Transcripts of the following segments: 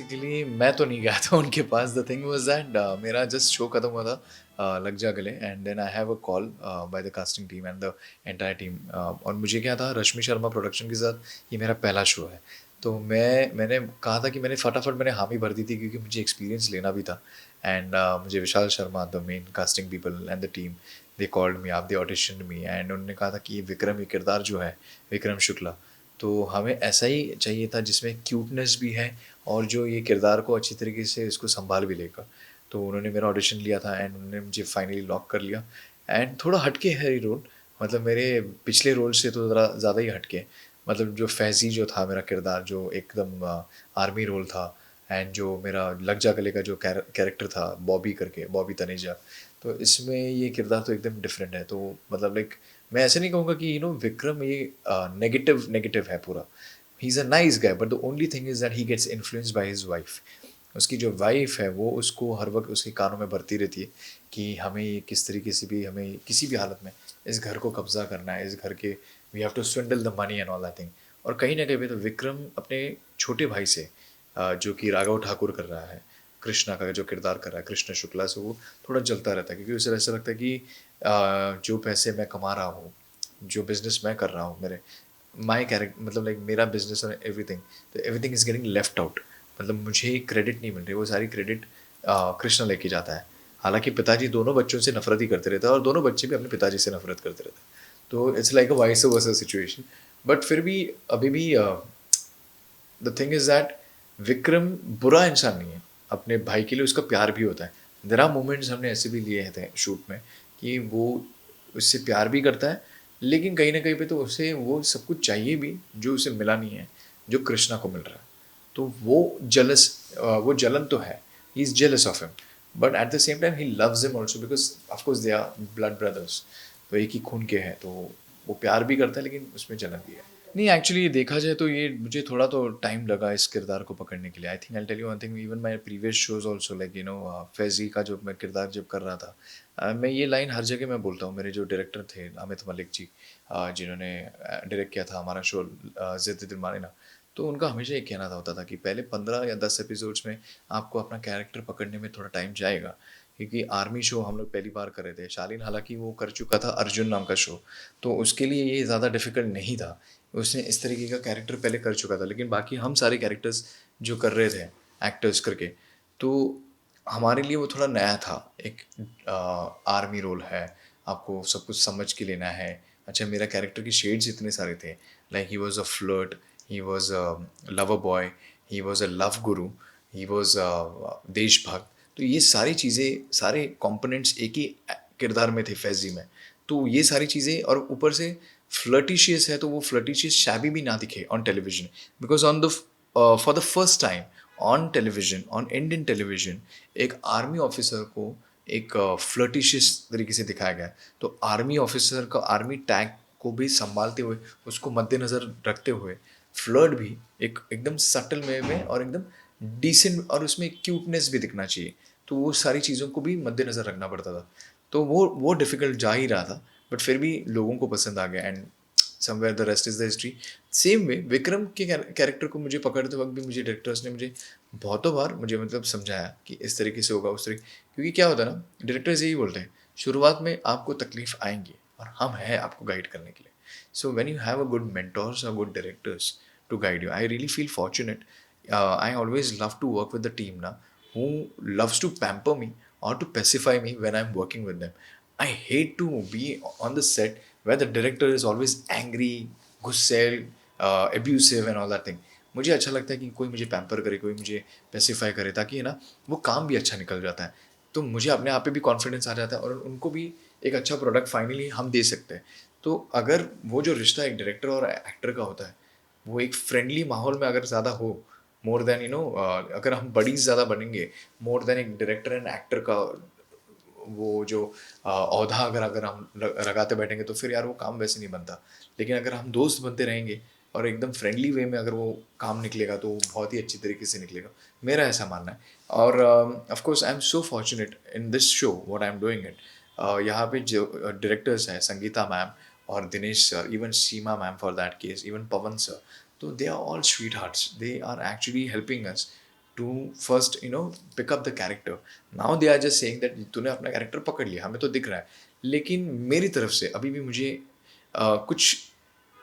Basically मैं तो नहीं गया था उनके पास। द थिंग वाज़ दैट मेरा जस्ट शो खत्म हुआ था लग जा गले, and then I have a call by the casting team and the entire team. और मुझे क्या था, रश्मि शर्मा प्रोडक्शन के साथ ये मेरा पहला शो है। तो मैंने कहा था कि मैंने हामी भर दी थी क्योंकि मुझे एक्सपीरियंस लेना भी था। एंड मुझे Vishal Sharma, the main casting people and the team, they called me up, they auditioned me, and उन्होंने कहा था कि ये विक्रम, ये किरदार जो है विक्रम शुक्ला, तो हमें ऐसा ही चाहिए था जिसमें क्यूटनेस भी है और जो ये किरदार को अच्छी तरीके से इसको संभाल भी लेगा। तो उन्होंने मेरा ऑडिशन लिया था एंड उन्होंने मुझे फाइनली लॉक कर लिया। एंड थोड़ा हटके है ये रोल, मतलब मेरे पिछले रोल से तो ज़रा ज़्यादा ही हटके है। मतलब जो फैज़ी जो था मेरा किरदार, जो एकदम आर्मी रोल था, एंड जो मेरा लग जा गले का जो कैरेक्टर था बॉबी करके, बॉबी तनेजा, तो इसमें ये किरदार तो एकदम डिफरेंट है। तो मतलब लाइक मैं ऐसे नहीं कहूँगा कि विक्रम ये नेगेटिव नेगेटिव है पूरा। He is a nice guy, but the only thing is that he gets influenced by his wife. उसकी जो वाइफ है वो उसको हर वक्त उसके कानों में भरती रहती है कि हमें ये किस तरीके से भी, हमें किसी भी हालत में इस घर को कब्जा करना है, इस घर के we have to swindle the money and all that thing. और कहीं ना कहीं पे तो विक्रम अपने छोटे भाई से जो कि राघव ठाकुर कर रहा है, कृष्णा का जो किरदार कर रहा है कृष्ण शुक्ला से, वो थोड़ा जलता रहता है क्योंकि उसे ऐसा लगता है कि जो पैसे मैं कमा रहा हूँ, जो बिजनेस मैं कर रहा हूँ, मेरे माई कैरेक्टर, मतलब लाइक मेरा बिजनेस और एवरीथिंग, तो everything is getting left out. मतलब मुझे क्रेडिट नहीं मिल रही, वो सारी क्रेडिट कृष्णा लेके जाता है। हालांकि पिताजी दोनों बच्चों से नफरत ही करते रहते हैं और दोनों बच्चे भी अपने पिताजी से नफरत करते रहते हैं। तो it's like a vice versa situation. But फिर भी अभी भी the thing is that Vikram बुरा इंसान नहीं है, अपने भाई के लिए उसका प्यार भी होता है। देर आर मोमेंट्स हमने ऐसे भी लिए थे शूट में कि वो उससे प्यार भी करता है, लेकिन कहीं ना कहीं पे तो उसे वो सब कुछ चाहिए भी जो उसे मिला नहीं है, जो कृष्णा को मिल रहा है। तो वो जलन तो है, he is jealous of him, but at the same time he loves him also because of course they are blood brothers, तो एक ही खून के हैं, तो वो प्यार भी करता है लेकिन उसमें जलन भी है। नहीं, एक्चुअली देखा जाए तो ये मुझे थोड़ा तो टाइम लगा इस किरदार को पकड़ने के लिए। I think I tell you one thing, even my previous shows also, like Faizi का जो मैं किरदार जब कर रहा था, मैं ये लाइन हर जगह मैं बोलता हूँ। मेरे जो डायरेक्टर थे अमित मलिक जी, जिन्होंने डायरेक्ट किया था हमारा शो ज़िद दिल माने ना, तो उनका हमेशा ये कहना था होता था कि पहले 15 या 10 एपिसोड्स में आपको अपना कैरेक्टर पकड़ने में थोड़ा टाइम जाएगा, क्योंकि आर्मी शो हम लोग पहली बार कर रहे थे। शालीन हालांकि वो कर चुका था अर्जुन नाम का शो, तो उसके लिए ये ज़्यादा डिफिकल्ट नहीं था, उसने इस तरीके का कैरेक्टर पहले कर चुका था। लेकिन बाकी हम सारे कैरेक्टर्स जो कर रहे थे एक्टर्स करके, तो हमारे लिए वो थोड़ा नया था। एक आर्मी रोल है, आपको सब कुछ समझ के लेना है। अच्छा, मेरा कैरेक्टर की शेड्स इतने सारे थे, like he was a flirt, he was a lover boy, he was a love Guru, he was देशभक्त। तो ये सारी चीज़ें, सारे कंपोनेंट्स एक ही किरदार में थे फैजी में। तो ये सारी चीज़ें, और ऊपर से फ्लर्टिशियस है तो वो फ्लर्टिशियस शैबी भी ना दिखे on television, because on the for the first time on television, on Indian television, एक आर्मी ऑफिसर को एक फ्लर्टिशियस तरीके से दिखाया गया है। तो आर्मी ऑफिसर का आर्मी टैग को भी संभालते हुए, उसको मद्देनज़र रखते हुए, फ्लर्ट भी एक एकदम सटल वे में और एकदम डिसेंट, और उसमें क्यूटनेस भी दिखना चाहिए। तो वो सारी चीज़ों को भी मद्देनज़र रखना पड़ता था। तो वो डिफ़िकल्ट जा ही रहा था, बट फिर भी लोगों को पसंद आ गया, and somewhere the rest is the history. Same way Vikram के कैरेक्टर को मुझे पकड़ते वक्त भी मुझे डायरेक्टर्स ने मुझे बहुतों बार मुझे मतलब समझाया कि इस तरीके से होगा, उस तरीके, क्योंकि क्या होता है ना, डायरेक्टर्स यही बोलते हैं शुरुआत में आपको तकलीफ आएंगी और हम हैं आपको गाइड करने के लिए। So when you have a good mentors और good directors to guide you, I really feel fortunate. I always love to work with the team now, who loves to pamper me or to pacify me when I'm working with them. I hate to be on the set where the director is always angry, गुस्सैल, abusive and all that thing. मुझे अच्छा लगता है कि कोई मुझे pamper करे, कोई मुझे पेसिफाई करे, ताकि है ना वो काम भी अच्छा निकल जाता है। तो मुझे अपने आप पे भी कॉन्फिडेंस आ जाता है और उनको भी एक अच्छा प्रोडक्ट फाइनली हम दे सकते हैं। तो अगर वो जो रिश्ता एक डायरेक्टर और एक्टर का होता है, वो एक फ्रेंडली माहौल में अगर ज़्यादा हो, मोर देन अगर हम बडीज ज़्यादा बनेंगे, मोर देन एक डायरेक्टर एंड एक्टर का वो जो औहदा अगर अगर हम लगाते बैठेंगे, तो फिर यार वो काम वैसे नहीं बनता। लेकिन अगर हम दोस्त बनते रहेंगे और एकदम फ्रेंडली वे में अगर वो काम निकलेगा, तो वो बहुत ही अच्छी तरीके से निकलेगा, मेरा ऐसा मानना है। और of course I am so fortunate in this show what I am doing it. यहाँ पे जो डायरेक्टर्स हैं, संगीता मैम और Dinesh sir, even Seema ma'am for that case, even Pawan sir, तो they are all sweet hearts, they are actually helping us to first pick up the character. Now they are just saying that तूने अपना character पकड़ लिया, हमें तो दिख रहा है. लेकिन मेरी तरफ से अभी भी मुझे कुछ,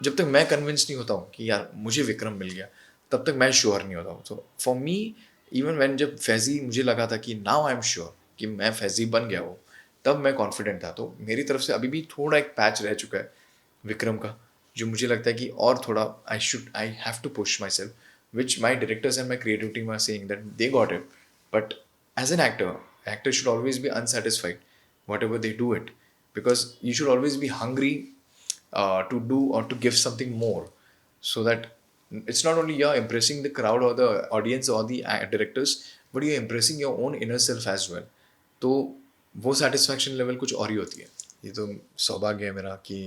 जब तक मैं कन्विंस नहीं होता हूँ कि यार मुझे विक्रम मिल गया, तब तक मैं श्योर नहीं होता हूँ. तो फॉर मी, इवन व्हेन जब फैज़ी मुझे लगा था कि नाउ आई एम श्योर कि मैं फैज़ी बन गया हूँ, तब मैं कॉन्फिडेंट था. तो मेरी तरफ से अभी भी थोड़ा एक पैच रह चुका है विक्रम का, जो मुझे लगता है कि और थोड़ा I have to push myself, which my directors and my creative team are saying that they got it. But as an actor should always be unsatisfied whatever they do it, because you should always be hungry to do or to give something more, so that it's not only you're impressing the crowd or the audience or the directors, but you're impressing your own inner self as well. तो वो satisfaction level कुछ और ही होती है. ये तो सौभाग्य है मेरा कि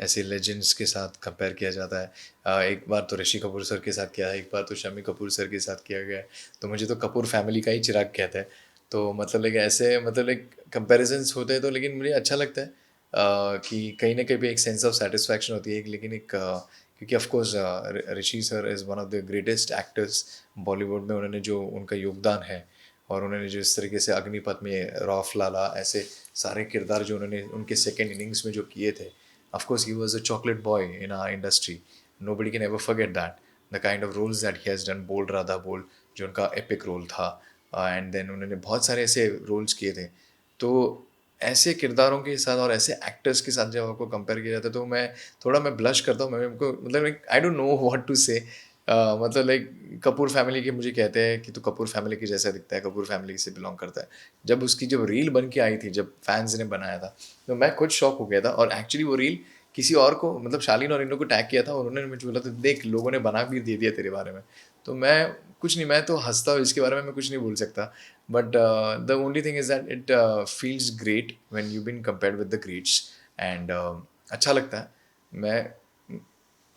ऐसे लेजेंड्स के साथ कंपेयर किया जाता है. एक बार तो ऋषि कपूर सर के साथ किया है, एक बार तो शम्मी कपूर सर के साथ किया गया है. तो मुझे तो कपूर फैमिली का ही चिराग कहता है. तो मतलब लाइक ऐसे मतलब लाइक कंपेरिजन्स होते हैं, तो लेकिन मुझे अच्छा लगता है कि कहीं ना कहीं भी एक सेंस ऑफ सेटिस्फैक्शन होती है. लेकिन एक क्योंकि of course Rishi sir is one of the greatest actors Bollywood में. उन्होंने जो उनका योगदान है, और उन्होंने जिस तरीके से अग्निपथ में, रौफ लाला, ऐसे सारे किरदार जो उन्होंने उनके सेकेंड इनिंग्स में जो किए थे, of course he was a chocolate boy in our industry. Nobody can ever forget that, the kind of roles that he has done. Bol Radha Bol जो उनका एपिक रोल था, एंड देन उन्होंने बहुत सारे ऐसे रोल्स किए थे. तो ऐसे किरदारों के साथ और ऐसे एक्टर्स के साथ जब आपको कंपेयर किया जाता है, तो मैं ब्लश करता हूँ. मैं उनको मतलब I don't know what to say. मतलब लाइक कपूर फैमिली के मुझे कहते हैं कि तू कपूर फैमिली के जैसा दिखता है, कपूर फैमिली से बिलोंग करता है. जब रील बन के आई थी, जब फैंस ने बनाया था, तो मैं खुद शॉक हो गया था. और एक्चुअली वो रील किसी और को, मतलब शालीन और इन लोगों को टैग किया था, और उन्होंने मुझे बोला था देख लोगों ने बना भी दे दिया तेरे बारे में. तो मैं कुछ नहीं, मैं तो हंसता हूँ इसके बारे में, मैं कुछ नहीं बोल सकता. But the only thing is that it feels great when you been compared with the greats. And अच्छा लगता है. मैं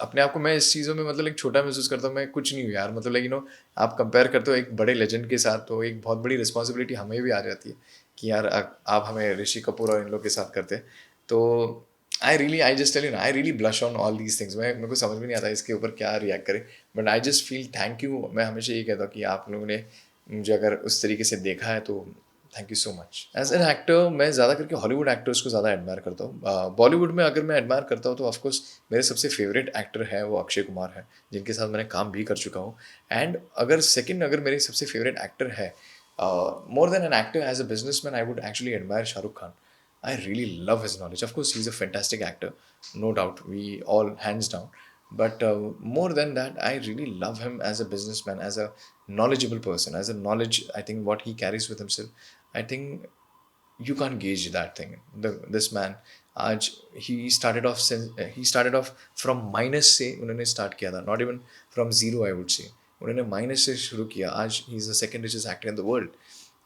अपने आप को, मैं इस चीज़ों में मतलब एक छोटा महसूस करता हूँ. मैं कुछ नहीं हूँ यार. मतलब आप कंपेयर करते हो एक बड़े लेजेंड के साथ, तो एक बहुत बड़ी रिस्पॉन्सिबिलिटी हमें भी आ जाती है कि यार आप हमें ऋषि कपूर और इन लोग के साथ करते हैं. तो आई जस्ट टेल यू ना, I really blush on all these things. मेरे को समझ में नहीं आता इसके ऊपर क्या रिएक्ट करें. But I just feel thank you. मैं हमेशा यही कहता हूँ कि आप लोगों ने मुझे अगर उस तरीके से देखा है, तो thank you so much. As an actor मैं ज़्यादा करके हॉलीवुड एक्टर्स को ज़्यादा एडमायर करता हूँ. बॉलीवुड में अगर मैं एडमायर करता हूँ, तो ऑफकोर्स मेरे सबसे फेवरेट एक्टर है वो अक्षय कुमार है, जिनके साथ मैंने काम भी कर चुका हूँ. एंड अगर मेरे सबसे फेवरेट एक्टर है, more than an actor, as a businessman, I would actually admire Shahrukh Khan. I really love his knowledge. Of course, he's a fantastic actor, no doubt. We all hands down. But more than that, I really love him as a businessman, as a knowledgeable person, as a knowledge. I think what he carries with himself, I think you can't gauge that thing. This man, आज he started off from minus से उन्होंने start किया था, not even from zero I would say. उन्होंने minus से शुरू किया. आज he is the second richest actor in the world.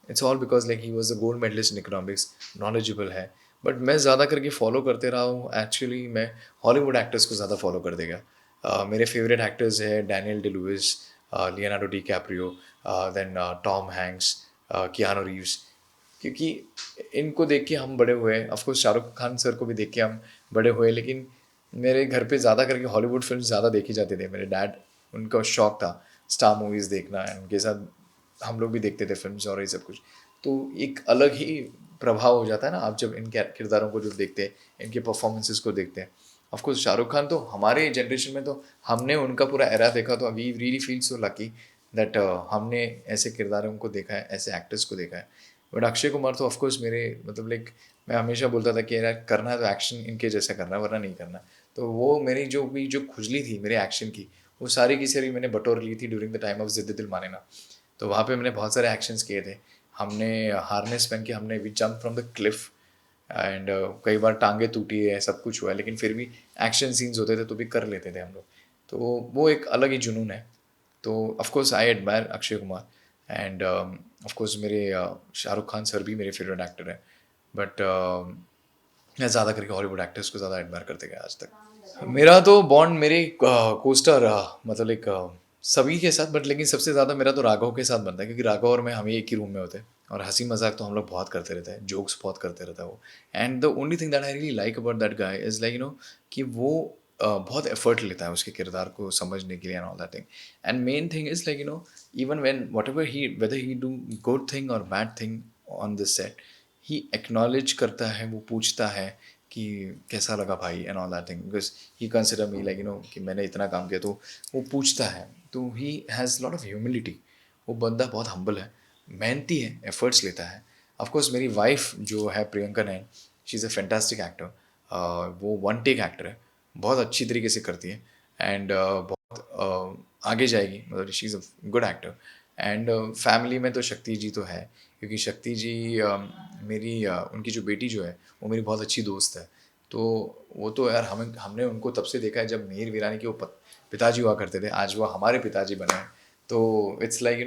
It's all because like he was a gold medalist in economics, knowledgeable है. बट मैं ज़्यादा करके फॉलो करते रहा हूँ. एक्चुअली मैं हॉलीवुड एक्टर्स को ज़्यादा फॉलो कर देगा. मेरे फेवरेट एक्टर्स है Daniel Day Lewis, Leonardo DiCaprio, then Tom Hanks, Keanu Reeves. क्योंकि इनको देख के हम बड़े हुए. ऑफकोर्स शाहरुख खान सर को भी देख के हम बड़े हुए. लेकिन मेरे घर पे ज़्यादा करके हॉलीवुड फिल्म ज़्यादा देखी जाती थी. मेरे डैड, उनका शौक था स्टार मूवीज़ देखना, एंड उनके साथ हम लोग भी देखते थे फिल्म्स और ये सब कुछ. तो एक अलग ही प्रभाव हो जाता है ना आप जब इन किरदारों को जो देखते हैं, इनके परफॉर्मेंसेस को देखते हैं. ऑफकोर्स शाहरुख खान तो हमारे जनरेशन में, तो हमने उनका पूरा एरा देखा, तो we really feel so lucky that हमने ऐसे किरदारों को देखा है, ऐसे एक्टर्स को देखा है. बट अक्षय कुमार तो ऑफकोर्स मेरे मतलब लाइक, मैं हमेशा बोलता था कि यार करना है तो एक्शन इनके जैसा करना है, वरना नहीं करना. तो वो मेरी जो खुजली थी मेरे एक्शन की, वो सारी की सारी मैंने बटोर ली थी ड्यूरिंग द टाइम ऑफ जिद्द दिल मानेना. तो वहाँ पे मैंने बहुत सारे एक्शंस किए थे. हमने हार्नेस पहन के हमने we jump from the cliff, and कई बार टांगे टूटी है, सब कुछ हुआ है, लेकिन फिर भी एक्शन सीन्स होते थे तो भी कर लेते थे हम लोग. तो वो एक अलग ही जुनून है. तो of course I admire Akshay Kumar. And of course मेरे शाहरुख खान सर भी मेरे फेवरेट एक्टर हैं. बट मैं ज़्यादा करके हॉलीवुड एक्टर्स को ज़्यादा एडमायर करते गया आज तक. मेरा तो बॉन्ड मेरे कोस्टर रहा, मतलब एक सभी के साथ. बट लेकिन सबसे ज़्यादा मेरा तो राघव के साथ बनता है, क्योंकि राघव और मैं हम ही एक ही रूम में होते हैं, और हंसी मजाक तो हम लोग बहुत करते रहते हैं, जोक्स बहुत करते रहता है वो. And the only thing that I really like about that guy is like कि वो बहुत एफर्ट लेता है उसके किरदार को समझने के लिए and all that thing. And main thing is like even when whatever he whether he do good thing और bad thing on this set, he acknowledge करता है, वो पूछता है कि कैसा लगा भाई and all that thing, because he consider me like कि मैंने इतना काम किया, तो वो पूछता है। तो he has lot of humility. वो बंदा बहुत हम्बल है, मेहनती है, एफर्ट्स लेता है। ऑफकोर्स मेरी वाइफ जो है Priyanka Nain, she is a fantastic actor. वो वन टेक एक्टर है, बहुत अच्छी तरीके से करती है एंड बहुत आगे जाएगी, मतलब she is a good actor. And family में तो शक्ति जी तो है, क्योंकि शक्ति जी मेरी उनकी जो बेटी जो है वो मेरी बहुत अच्छी दोस्त है। तो वो तो यार हमने उनको तब से देखा है जब मिहिर वीरानी के वो पिताजी हुआ करते थे, आज वो हमारे पिताजी बने हैं। तो इट्स लाइक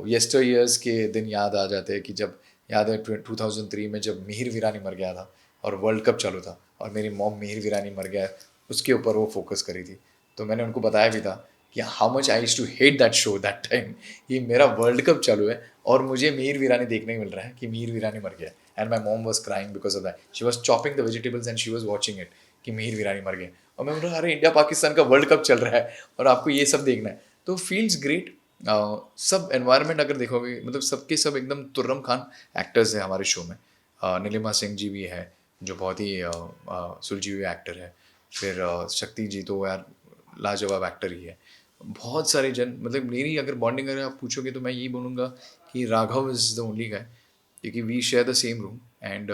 येस्टर ईयर्स के दिन याद आ जाते हैं कि जब याद है 2003 में जब मिहिर वीरानी मर गया था और वर्ल्ड कप चालू था और मेरी मॉम मिहिर वीरानी मर गया, उसके ऊपर वो फोकस करी थी। तो मैंने उनको बताया भी था कि how much I used to hate that show that time. ये मेरा वर्ल्ड कप चालू है और मुझे मिहिर वीरानी देखने को मिल रहा है कि मिहिर वीरानी मर गया, and my mom was crying because of that. She was chopping the vegetables and she was watching it कि मिहिर वीरानी मर गया। और मैं बोल रहा अरे इंडिया पाकिस्तान का वर्ल्ड कप चल रहा है और आपको ये सब देखना है, तो फील्स ग्रेट। सब एनवायरनमेंट अगर देखोगे, मतलब सबके सब एकदम तुर्रम खान एक्टर्स हैं हमारे शो में। नीलिमा सिंह जी भी है जो बहुत ही सुलझी हुई एक्टर है। फिर शक्ति जी तो यार लाजवाब एक्टर ही है। बहुत सारे जन, मतलब मेरी अगर बॉन्डिंग अगर आप पूछोगे तो मैं यही बोलूँगा कि Raghav is the only guy, क्योंकि we share the same room and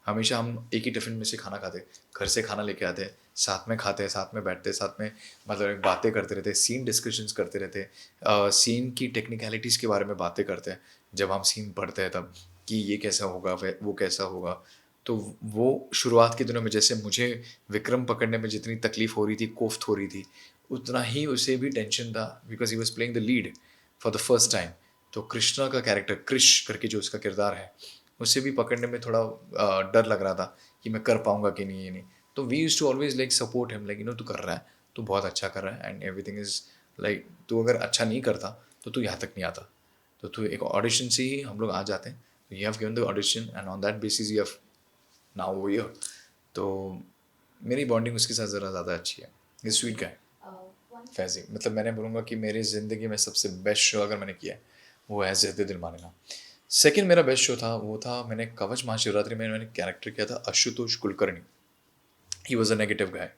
हमेशा हम एक ही टिफ़िन में से खाना खाते, घर से खाना लेके आते हैं, साथ में खाते हैं, साथ में बैठते हैं, साथ में मतलब बातें करते रहते हैं, सीन डिस्कशंस करते रहते हैं, सीन की टेक्निकलिटीज़ के बारे में बातें करते हैं जब हम सीन पढ़ते हैं तब, कि ये कैसा होगा, वो कैसा होगा। तो वो शुरुआत के दिनों में जैसे मुझे विक्रम पकड़ने में जितनी तकलीफ़ हो रही थी, कोफ्त हो रही थी, उतना ही उसे भी टेंशन था, because he was playing the lead for the first time. तो कृष्णा का कैरेक्टर, क्रिश करके जो उसका किरदार है, उसे भी पकड़ने में थोड़ा डर लग रहा था कि मैं कर पाऊँगा कि नहीं, ये नहीं। तो we used to always like support him, like तू कर रहा है, तू बहुत अच्छा कर रहा है एंड एवरीथिंग इज़ लाइक, तू अगर अच्छा नहीं करता तो तू यहाँ तक नहीं आता। तो तू एक ऑडिशन से ही हम लोग आ जाते हैं। You have given the audition and on that basis you have now वो हियर। तो मेरी बॉन्डिंग उसके साथ ज़रा ज़्यादा अच्छी है। ये स्वीट गाय फैज़ी, मतलब मैंने बोलूँगा कि मेरी ज़िंदगी में सबसे बेस्ट शो अगर मैंने किया है वो है ज़िद्द दिल मांगना। सेकंड मेरा बेस्ट शो था, वो था मैंने कवच महाशिवरात्रि में मैंने कैरेक्टर किया था Ashutosh Kulkarni. He was a negative guy.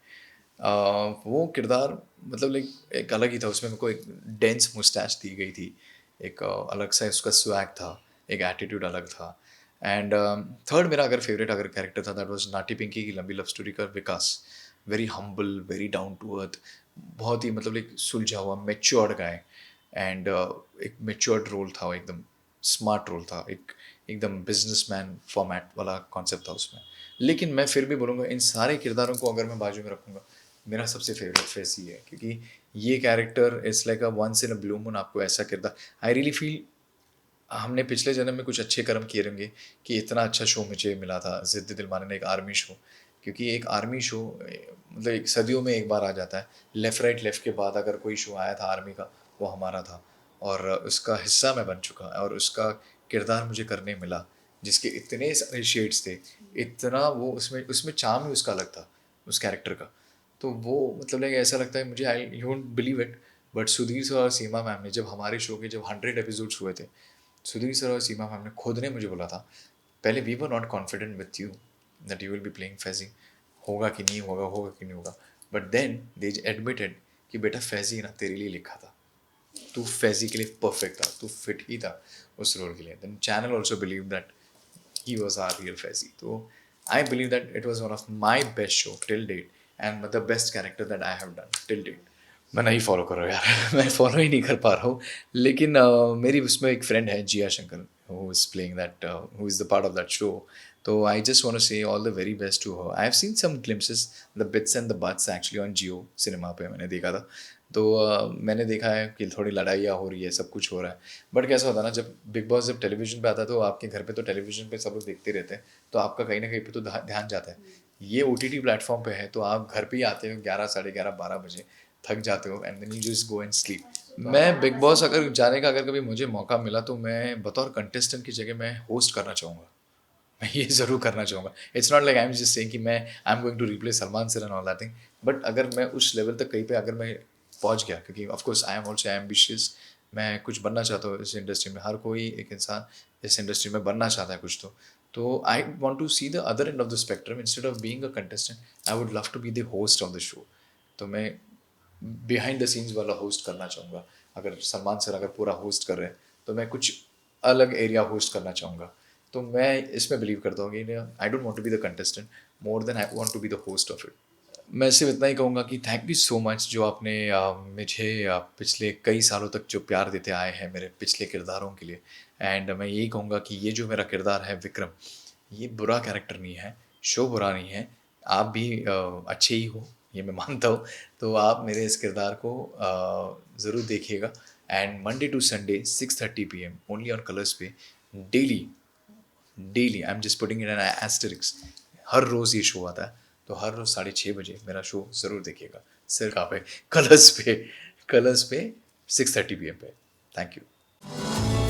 वो किरदार मतलब लाइक एक अलग ही था, उसमें मेरे को एक डेंस मुस्टैच दी गई थी, एक अलग सा उसका स्वैग था, एक एटीट्यूड अलग था। एंड थर्ड मेरा अगर फेवरेट अगर कैरेक्टर था दैट वाज नाटी पिंकी की लंबी लव स्टोरी का Vikas. Very humble, very down to earth, बहुत ही मतलब एक सुलझा हुआ मेच्योर्ड गाय। एंड एक मेच्योर्ड रोल था वो, एकदम स्मार्ट रोल था, एक एकदम बिजनेसमैन फॉर्मेट वाला कॉन्सेप्ट था उसमें। लेकिन मैं फिर भी बोलूँगा इन सारे किरदारों को अगर मैं बाजू में रखूँगा, मेरा सबसे फेवरेट फैज़ी है, क्योंकि ये character it's like a once in a blue moon. आपको ऐसा किरदार, आई रियली फील हमने पिछले जन्म में कुछ अच्छे कर्म किए रहेंगे कि इतना अच्छा शो मुझे मिला था ज़िद्द दिलमाने ने, एक आर्मी शो। क्योंकि एक आर्मी शो मतलब एक सदियों में एक बार आ जाता है। लेफ़्ट राइट लेफ़्ट के बाद अगर कोई शो आया था आर्मी का, वो हमारा था और उसका हिस्सा मैं बन चुका और उसका किरदार मुझे करने मिला, जिसके इतने सारे शेड्स थे, इतना वो उसमें उसमें चार्म ही उसका अलग था, उस कैरेक्टर का। तो वो मतलब लाइक ऐसा लगता है मुझे, I you won't believe it, but Sudhir sir और सीमा मैम ने जब हमारे शो के जब 100 एपिसोड्स हुए थे, सुधीर सर और सीमा मैम ने खुद ने मुझे बोला था, पहले we were not confident with you that you will be playing Faizi, होगा कि नहीं होगा, होगा कि नहीं होगा, बट देन दे एडमिटेड कि बेटा फैज़ी ना तेरे लिए लिखा था, तू फैज़ी के लिए परफेक्ट था, तू फिट ही था उस रोल के लिए। Then channel also believe that he was our real Fezzi. So I believe that it was one of my best show till date and the best character that I have done till date. मैं नहीं follow कर रहा हूँ यार मैं follow ही नहीं कर पा रहा हूँ। लेकिन मेरी उसमें एक फ्रेंड है Jiya Shankar, who is playing that, who is the part of that show. तो I just want to say all the very best to her. I have seen some glimpses, the bits and the butts actually on Jio cinema पे मैंने देखा था। तो मैंने देखा है कि थोड़ी लड़ाइयाँ हो रही है, सब कुछ हो रहा है। बट कैसा होता है ना, जब बिग बॉस जब टेलीविजन पे आता है तो आपके घर पे तो टेलीविजन पे सब लोग देखते रहते हैं, तो आपका कहीं ना कहीं पे तो ध्यान जाता है। ये OTT प्लेटफॉर्म पे है तो आप घर पे ही आते हो 11, साढ़े 11, 12 बजे, थक जाते हो and then you just go and sleep. मैं बिग बॉस अगर जाने का अगर कभी मुझे मौका मिला तो मैं बतौर कंटेस्टेंट की जगह मैं होस्ट करना चाहूँगा। मैं ये ज़रूर करना चाहूँगा। It's not like I am just saying कि मैं I am going to replace Salman sir and all that thing, but अगर मैं उस लेवल तक कहीं पे अगर मैं पहुँच गया, क्योंकि of course I am also ambitious, मैं कुछ बनना चाहता हूँ इस इंडस्ट्री में, हर कोई एक इंसान इस इंडस्ट्री में बनना चाहता है कुछ तो I want to see the other end of the spectrum instead of being a contestant. I would love to be the host of the show. तो मैं बिहाइंड द सीन्स वाला होस्ट करना चाहूँगा। अगर सलमान सर अगर पूरा होस्ट कर रहे हैं, तो मैं कुछ अलग एरिया होस्ट करना चाहूँगा। तो मैं इसमें बिलीव करता हूँ कि I don't want to be the contestant more than I want to be the host of it. मैं सिर्फ इतना ही कहूँगा कि थैंक यू सो मच, जो आपने मुझे पिछले कई सालों तक जो प्यार देते आए हैं मेरे पिछले किरदारों के लिए। एंड मैं यही कहूँगा कि ये जो मेरा किरदार है विक्रम, ये बुरा कैरेक्टर नहीं है, शो बुरा नहीं है, आप भी अच्छे ही हो, ये मैं मानता हूँ। तो आप मेरे इस किरदार को ज़रूर देखिएगा। And Monday to Sunday 6:30 PM only on Colors पे, daily daily I am just putting in an asterisks, हर रोज़ ये शो आता है। तो हर रोज़ 6:30 बजे मेरा शो ज़रूर देखिएगा, सिर्फ कहाँ पे, कलर्स पे, कलर्स पे 6:30 PM पे। Thank you.